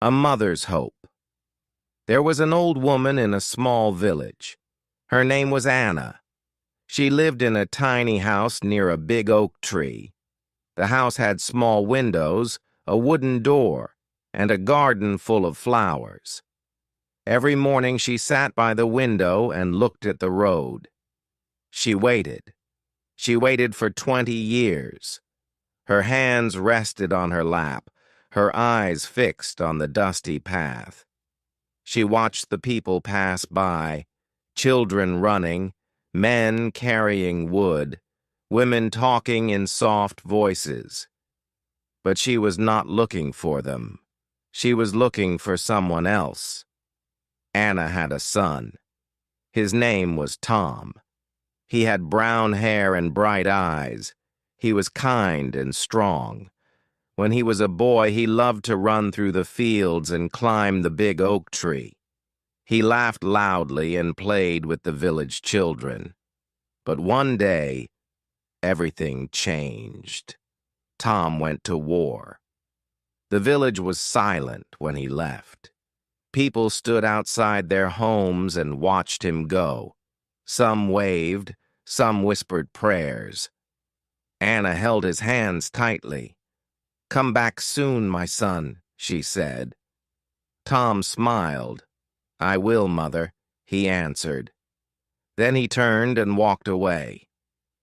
A mother's hope. There was an old woman in a small village. Her name was Anna. She lived in a tiny house near a big oak tree. The house had small windows, a wooden door, and a garden full of flowers. Every morning she sat by the window and looked at the road. She waited. She waited for 20 years. Her hands rested on her lap, her eyes fixed on the dusty path. She watched the people pass by, children running, men carrying wood, women talking in soft voices. But she was not looking for them. She was looking for someone else. Anna had a son. His name was Tom. He had brown hair and bright eyes. He was kind and strong. When he was a boy, he loved to run through the fields and climb the big oak tree. He laughed loudly and played with the village children. But one day, everything changed. Tom went to war. The village was silent when he left. People stood outside their homes and watched him go. Some waved, some whispered prayers. Anna held his hands tightly. "Come back soon, my son," she said. Tom smiled. "I will, Mother," he answered. Then he turned and walked away.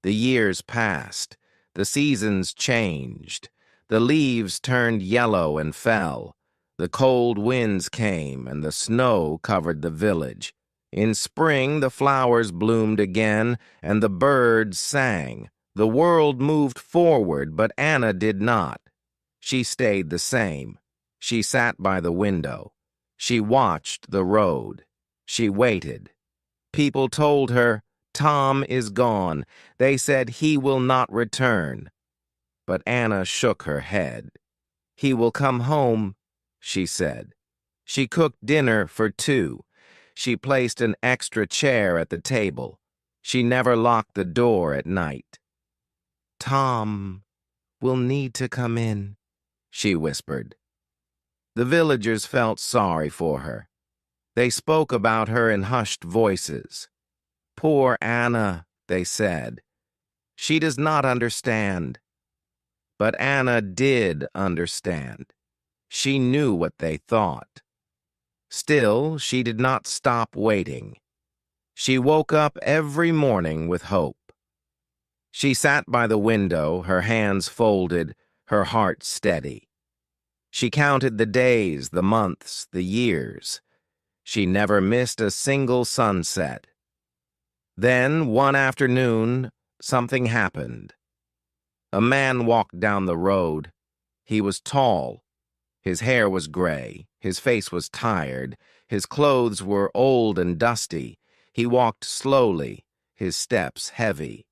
The years passed. The seasons changed. The leaves turned yellow and fell. The cold winds came, and the snow covered the village. In spring, the flowers bloomed again, and the birds sang. The world moved forward, but Anna did not. She stayed the same. She sat by the window. She watched the road. She waited. People told her, "Tom is gone." They said he will not return. But Anna shook her head. "He will come home," she said. She cooked dinner for two. She placed an extra chair at the table. She never locked the door at night. "Tom will need to come in," she whispered. The villagers felt sorry for her. They spoke about her in hushed voices. "Poor Anna," they said. "She does not understand." But Anna did understand. She knew what they thought. Still, she did not stop waiting. She woke up every morning with hope. She sat by the window, her hands folded, her heart steady. She counted the days, the months, the years. She never missed a single sunset. Then, one afternoon, something happened. A man walked down the road. He was tall. His hair was gray. His face was tired. His clothes were old and dusty. He walked slowly, his steps heavy.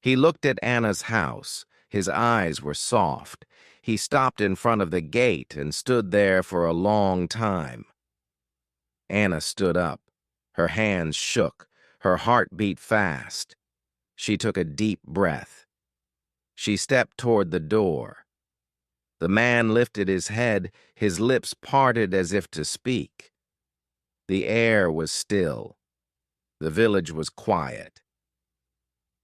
He looked at Anna's house. His eyes were soft. He stopped in front of the gate and stood there for a long time. Anna stood up. Her hands shook. Her heart beat fast. She took a deep breath. She stepped toward the door. The man lifted his head, his lips parted as if to speak. The air was still. The village was quiet.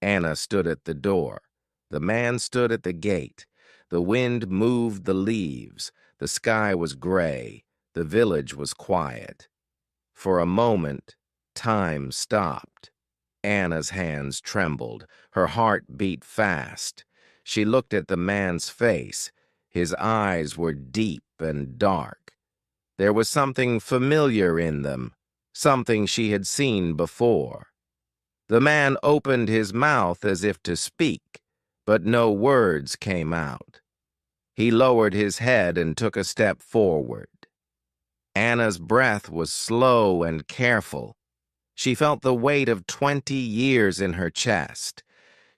Anna stood at the door. The man stood at the gate. The wind moved the leaves. The sky was gray. The village was quiet. For a moment, time stopped. Anna's hands trembled. Her heart beat fast. She looked at the man's face. His eyes were deep and dark. There was something familiar in them, something she had seen before. The man opened his mouth as if to speak, but no words came out. He lowered his head and took a step forward. Anna's breath was slow and careful. She felt the weight of 20 years in her chest.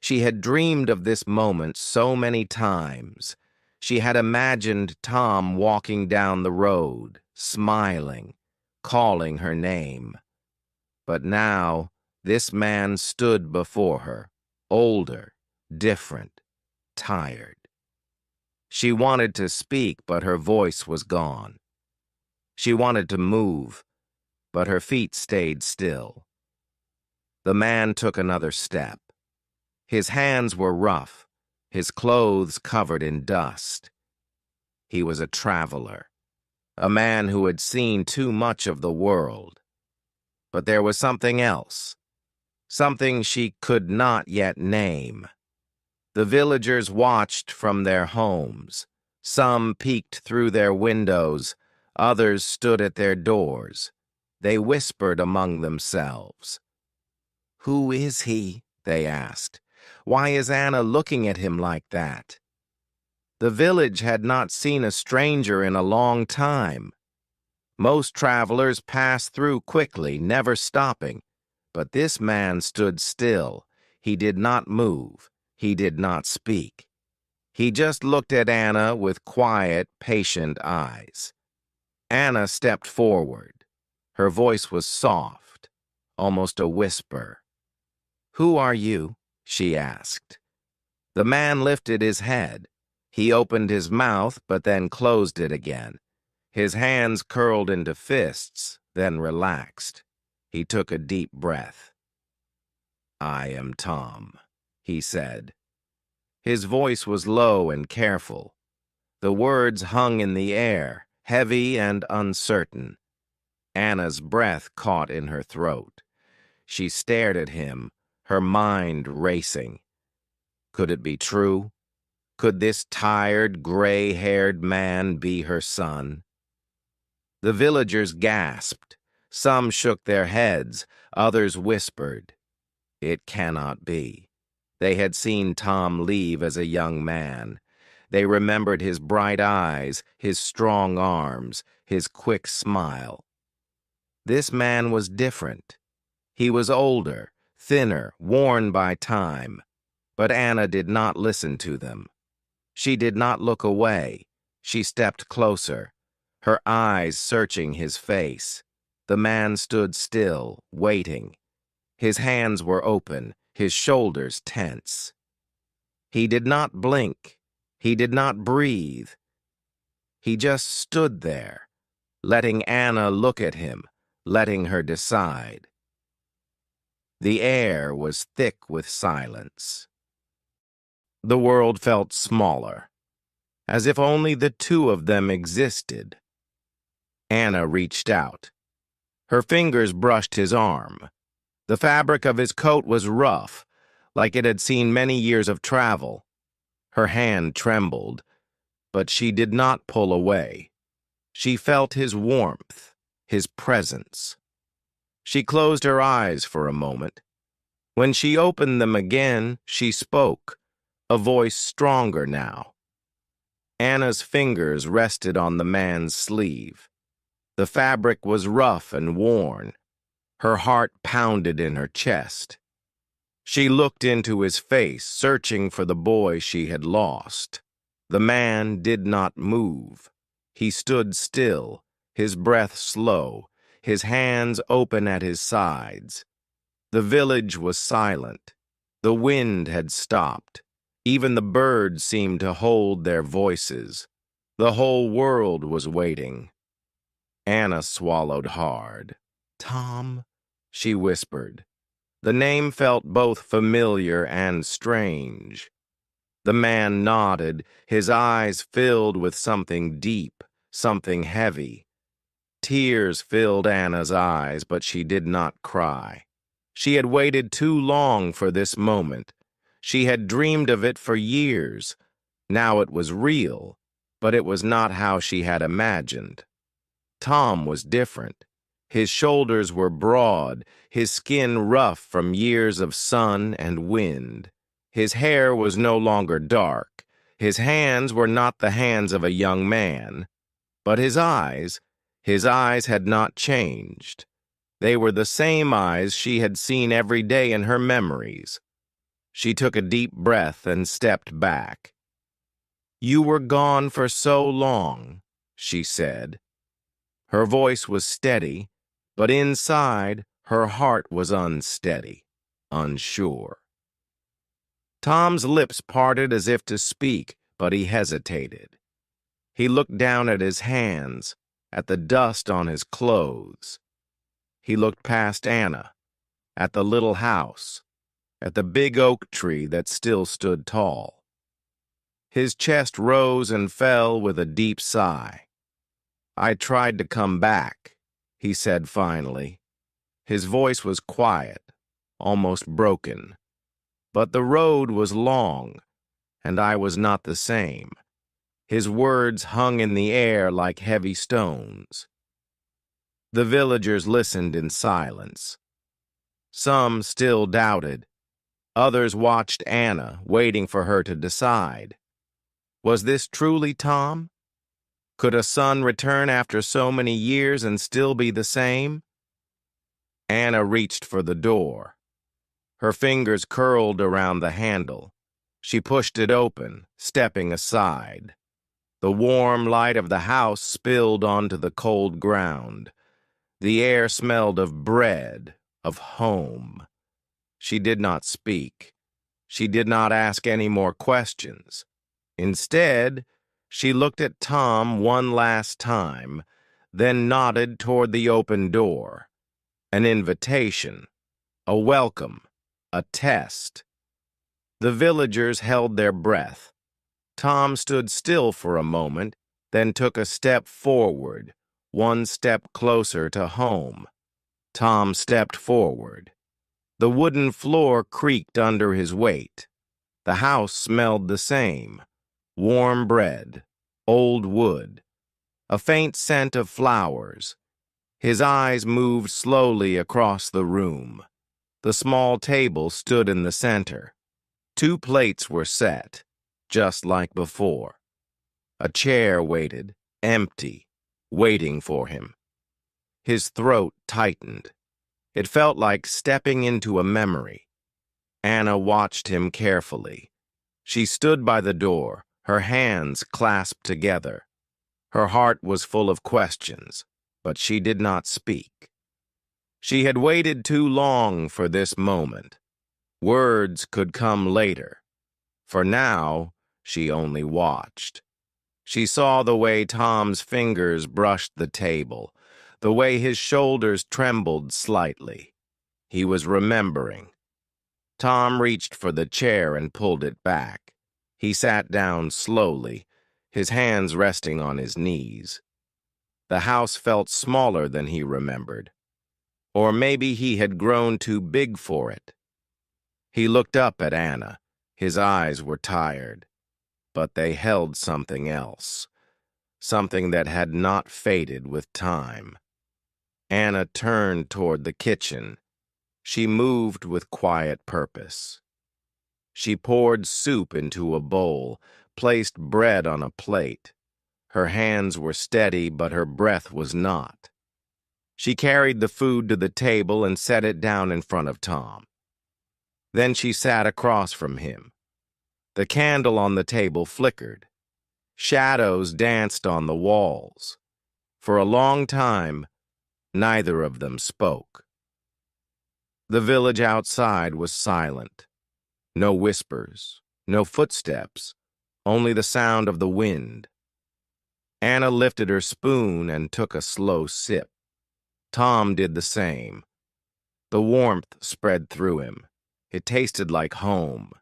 She had dreamed of this moment so many times. She had imagined Tom walking down the road, smiling, calling her name. But now, this man stood before her, older, different, tired. She wanted to speak, but her voice was gone. She wanted to move, but her feet stayed still. The man took another step. His hands were rough, his clothes covered in dust. He was a traveler, a man who had seen too much of the world. But there was something else, something she could not yet name. The villagers watched from their homes. Some peeked through their windows, others stood at their doors. They whispered among themselves. "Who is he?" they asked. "Why is Anna looking at him like that?" The village had not seen a stranger in a long time. Most travelers passed through quickly, never stopping. But this man stood still. He did not move. He did not speak. He just looked at Anna with quiet, patient eyes. Anna stepped forward. Her voice was soft, almost a whisper. "Who are you?" she asked. The man lifted his head. He opened his mouth, but then closed it again. His hands curled into fists, then relaxed. He took a deep breath. "I am Tom," he said. His voice was low and careful. The words hung in the air, heavy and uncertain. Anna's breath caught in her throat. She stared at him, her mind racing. Could it be true? Could this tired, gray-haired man be her son? The villagers gasped. Some shook their heads, others whispered. It cannot be. They had seen Tom leave as a young man. They remembered his bright eyes, his strong arms, his quick smile. This man was different. He was older, thinner, worn by time. But Anna did not listen to them. She did not look away. She stepped closer, her eyes searching his face. The man stood still, waiting. His hands were open, his shoulders tense. He did not blink. He did not breathe. He just stood there, letting Anna look at him, letting her decide. The air was thick with silence. The world felt smaller, as if only the two of them existed. Anna reached out. Her fingers brushed his arm. The fabric of his coat was rough, like it had seen many years of travel. Her hand trembled, but she did not pull away. She felt his warmth, his presence. She closed her eyes for a moment. When she opened them again, she spoke, a voice stronger now. Anna's fingers rested on the man's sleeve. The fabric was rough and worn. Her heart pounded in her chest. She looked into his face, searching for the boy she had lost. The man did not move. He stood still, his breath slow, his hands open at his sides. The village was silent. The wind had stopped. Even the birds seemed to hold their voices. The whole world was waiting. Anna swallowed hard. "Tom," she whispered. The name felt both familiar and strange. The man nodded, his eyes filled with something deep, something heavy. Tears filled Anna's eyes, but she did not cry. She had waited too long for this moment. She had dreamed of it for years. Now it was real, but it was not how she had imagined. Tom was different. His shoulders were broad, his skin rough from years of sun and wind. His hair was no longer dark. His hands were not the hands of a young man. But his eyes had not changed. They were the same eyes she had seen every day in her memories. She took a deep breath and stepped back. "You were gone for so long," she said. Her voice was steady, but inside, her heart was unsteady, unsure. Tom's lips parted as if to speak, but he hesitated. He looked down at his hands, at the dust on his clothes. He looked past Anna, at the little house, at the big oak tree that still stood tall. His chest rose and fell with a deep sigh. "I tried to come back," he said finally. His voice was quiet, almost broken. "But the road was long, and I was not the same." His words hung in the air like heavy stones. The villagers listened in silence. Some still doubted. Others watched Anna, waiting for her to decide. Was this truly Tom? Could a son return after so many years and still be the same? Anna reached for the door. Her fingers curled around the handle. She pushed it open, stepping aside. The warm light of the house spilled onto the cold ground. The air smelled of bread, of home. She did not speak. She did not ask any more questions. Instead, she looked at Tom one last time, then nodded toward the open door. An invitation, a welcome, a test. The villagers held their breath. Tom stood still for a moment, then took a step forward, one step closer to home. Tom stepped forward. The wooden floor creaked under his weight. The house smelled the same. Warm bread, old wood, a faint scent of flowers. His eyes moved slowly across the room. The small table stood in the center. 2 plates were set, just like before. A chair waited, empty, waiting for him. His throat tightened. It felt like stepping into a memory. Anna watched him carefully. She stood by the door, her hands clasped together. Her heart was full of questions, but she did not speak. She had waited too long for this moment. Words could come later. For now, she only watched. She saw the way Tom's fingers brushed the table, the way his shoulders trembled slightly. He was remembering. Tom reached for the chair and pulled it back. He sat down slowly, his hands resting on his knees. The house felt smaller than he remembered. Or maybe he had grown too big for it. He looked up at Anna. His eyes were tired, but they held something else, something that had not faded with time. Anna turned toward the kitchen. She moved with quiet purpose. She poured soup into a bowl, placed bread on a plate. Her hands were steady, but her breath was not. She carried the food to the table and set it down in front of Tom. Then she sat across from him. The candle on the table flickered. Shadows danced on the walls. For a long time, neither of them spoke. The village outside was silent. No whispers, no footsteps, only the sound of the wind. Anna lifted her spoon and took a slow sip. Tom did the same. The warmth spread through him. It tasted like home.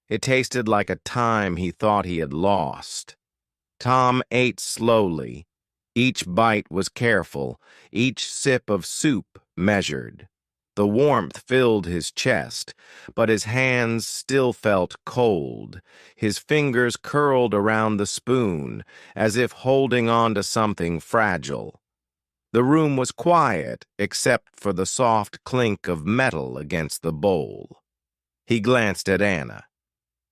It tasted like a time he thought he had lost. Tom ate slowly. Each bite was careful, each sip of soup measured. The warmth filled his chest, but his hands still felt cold. His fingers curled around the spoon, as if holding on to something fragile. The room was quiet, except for the soft clink of metal against the bowl. He glanced at Anna.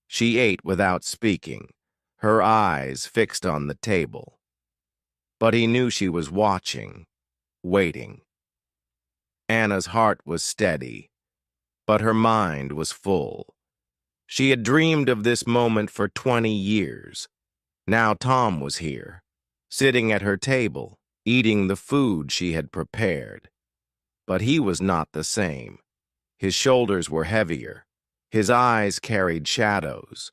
She ate without speaking, her eyes fixed on the table. But he knew she was watching, waiting. Anna's heart was steady, but her mind was full. She had dreamed of this moment for 20 years. Now Tom was here, sitting at her table, eating the food she had prepared. But he was not the same. His shoulders were heavier. His eyes carried shadows.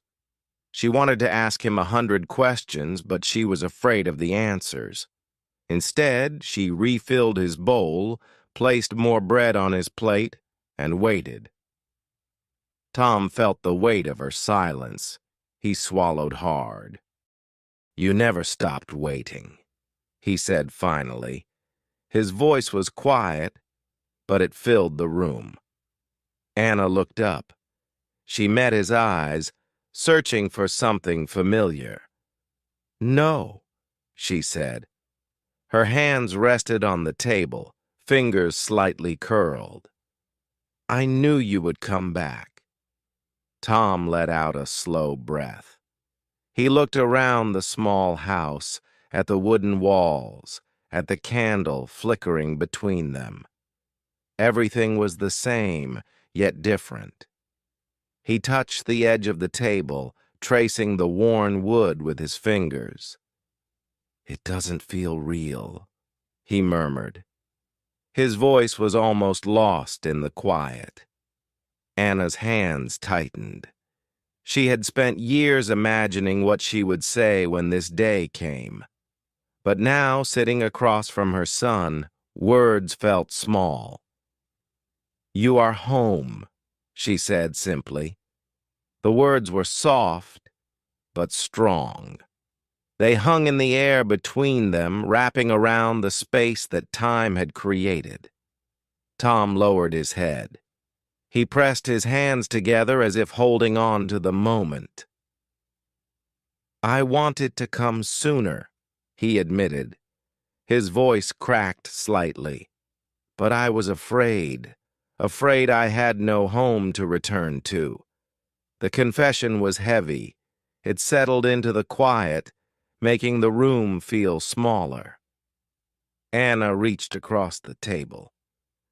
She wanted to ask him 100 questions, but she was afraid of the answers. Instead, she refilled his bowl, placed more bread on his plate, and waited. Tom felt the weight of her silence. He swallowed hard. "You never stopped waiting," he said finally. His voice was quiet, but it filled the room. Anna looked up. She met his eyes, searching for something familiar. "No," she said. Her hands rested on the table, fingers slightly curled. "I knew you would come back." Tom let out a slow breath. He looked around the small house, at the wooden walls, at the candle flickering between them. Everything was the same, yet different. He touched the edge of the table, tracing the worn wood with his fingers. "It doesn't feel real," he murmured. His voice was almost lost in the quiet. Anna's hands tightened. She had spent years imagining what she would say when this day came. But now, sitting across from her son, words felt small. "You are home," she said simply. The words were soft, but strong. They hung in the air between them, wrapping around the space that time had created. Tom lowered his head. He pressed his hands together as if holding on to the moment. "I wanted to come sooner," he admitted. His voice cracked slightly. "But I was afraid I had no home to return to." The confession was heavy. It settled into the quiet, making the room feel smaller. Anna reached across the table.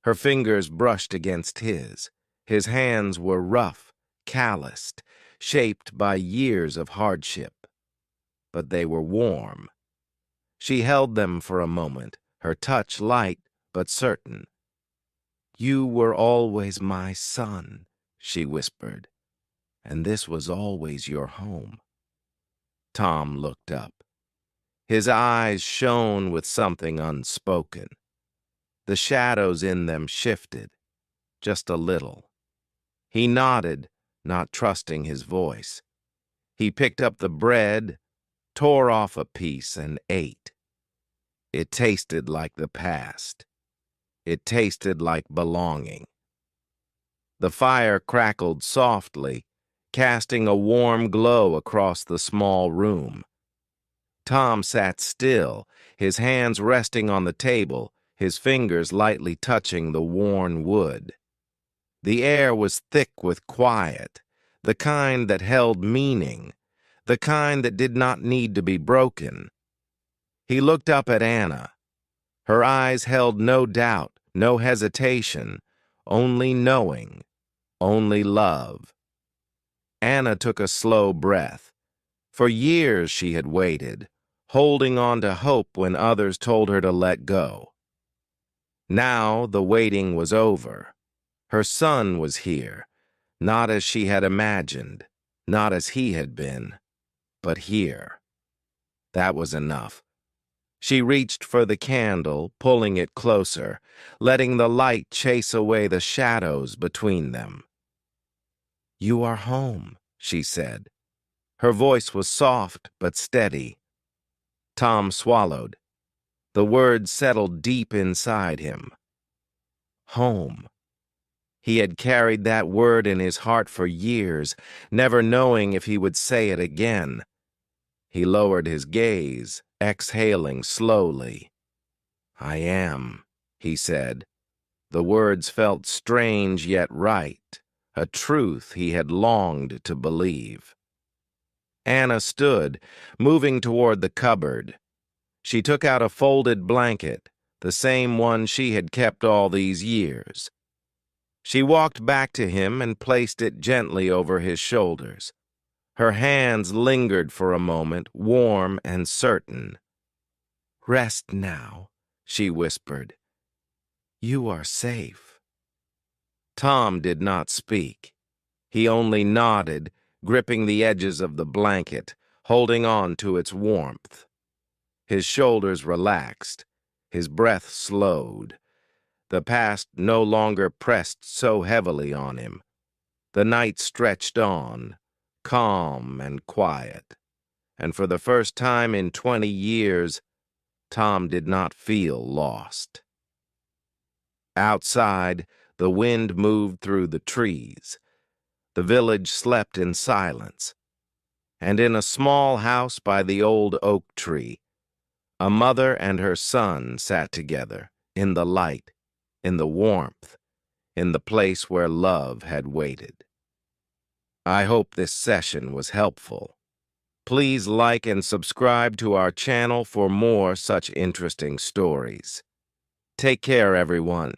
Her fingers brushed against his. His hands were rough, calloused, shaped by years of hardship. But they were warm. She held them for a moment, her touch light but certain. "You were always my son," she whispered, "and this was always your home." Tom looked up. His eyes shone with something unspoken. The shadows in them shifted, just a little. He nodded, not trusting his voice. He picked up the bread, tore off a piece, and ate. It tasted like the past. It tasted like belonging. The fire crackled softly, casting a warm glow across the small room. Tom sat still, his hands resting on the table, his fingers lightly touching the worn wood. The air was thick with quiet, the kind that held meaning, the kind that did not need to be broken. He looked up at Anna. Her eyes held no doubt, no hesitation, only knowing, only love. Anna took a slow breath. For years she had waited, holding on to hope when others told her to let go. Now the waiting was over. Her son was here, not as she had imagined, not as he had been, but here. That was enough. She reached for the candle, pulling it closer, letting the light chase away the shadows between them. "You are home," she said. Her voice was soft but steady. Tom swallowed. The words settled deep inside him. Home. He had carried that word in his heart for years, never knowing if he would say it again. He lowered his gaze, exhaling slowly. "I am," he said. The words felt strange yet right, a truth he had longed to believe. Anna stood, moving toward the cupboard. She took out a folded blanket, the same one she had kept all these years. She walked back to him and placed it gently over his shoulders. Her hands lingered for a moment, warm and certain. "Rest now," she whispered. "You are safe." Tom did not speak. He only nodded, gripping the edges of the blanket, holding on to its warmth. His shoulders relaxed. His breath slowed. The past no longer pressed so heavily on him. The night stretched on, calm and quiet. And for the first time in 20 years, Tom did not feel lost. Outside, the wind moved through the trees. The village slept in silence. And in a small house by the old oak tree, a mother and her son sat together, in the light, in the warmth, in the place where love had waited. I hope this session was helpful. Please like and subscribe to our channel for more such interesting stories. Take care, everyone.